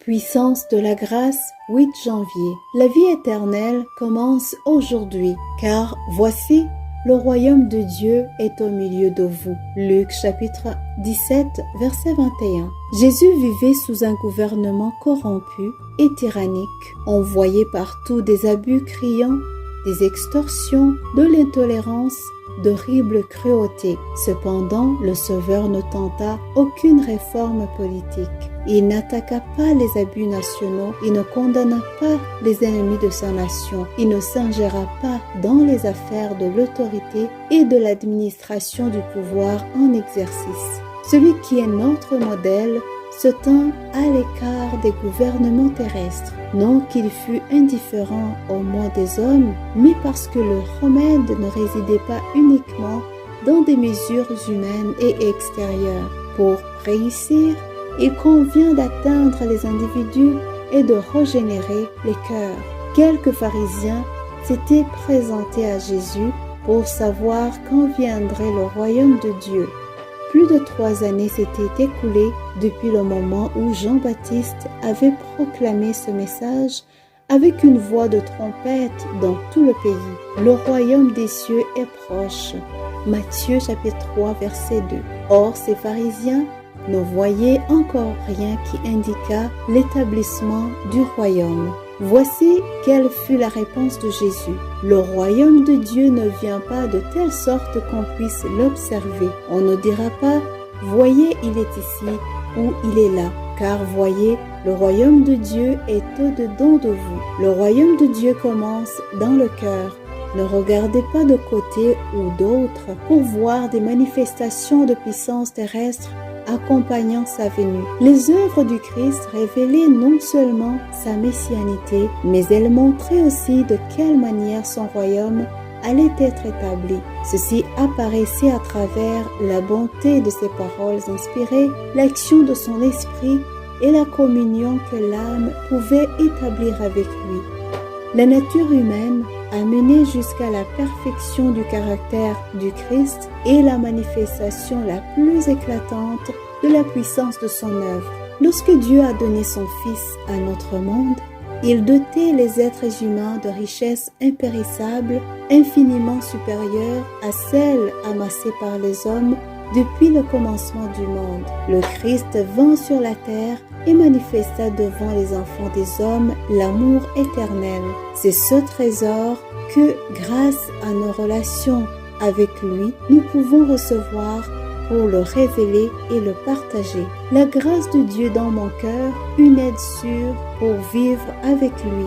Puissance de la grâce, 8 janvier. La vie éternelle commence aujourd'hui, car voici, le royaume de Dieu est au milieu de vous. Luc chapitre 17, verset 21. Jésus vivait sous un gouvernement corrompu et tyrannique. On voyait partout des abus criants, des extorsions, de l'intolérance, d'horribles cruautés. Cependant, le Sauveur ne tenta aucune réforme politique. Il n'attaqua pas les abus nationaux, il ne condamna pas les ennemis de sa nation, il ne s'ingéra pas dans les affaires de l'autorité et de l'administration du pouvoir en exercice. Celui qui est notre modèle se tint à l'écart des gouvernements terrestres, non qu'il fût indifférent aux maux des hommes, mais parce que le remède ne résidait pas uniquement dans des mesures humaines et extérieures. Pour réussir, il convient d'atteindre les individus et de régénérer les cœurs. Quelques pharisiens s'étaient présentés à Jésus pour savoir quand viendrait le royaume de Dieu. Plus de 3 années s'étaient écoulées depuis le moment où Jean-Baptiste avait proclamé ce message avec une voix de trompette dans tout le pays. Le royaume des cieux est proche. Matthieu chapitre 3 verset 2. Or, ces pharisiens ne voyaient encore rien qui indiquât l'établissement du royaume. Voici quelle fut la réponse de Jésus. Le royaume de Dieu ne vient pas de telle sorte qu'on puisse l'observer. On ne dira pas « Voyez, il est ici » ou « Il est là ». Car voyez, le royaume de Dieu est au-dedans de vous. Le royaume de Dieu commence dans le cœur. Ne regardez pas de côté ou d'autre pour voir des manifestations de puissance terrestre accompagnant sa venue. Les œuvres du Christ révélaient non seulement sa messianité, mais elles montraient aussi de quelle manière son royaume allait être établi. Ceci apparaissait à travers la bonté de ses paroles inspirées, l'action de son esprit et la communion que l'âme pouvait établir avec lui. La nature humaine amenée jusqu'à la perfection du caractère du Christ est la manifestation la plus éclatante de la puissance de son œuvre. Lorsque Dieu a donné son Fils à notre monde, il dotait les êtres humains de richesses impérissables, infiniment supérieures à celles amassées par les hommes depuis le commencement du monde. Le Christ vint sur la terre et manifesta devant les enfants des hommes l'amour éternel. C'est ce trésor que, grâce à nos relations avec lui, nous pouvons recevoir pour le révéler et le partager. La grâce de Dieu dans mon cœur, une aide sûre pour vivre avec lui.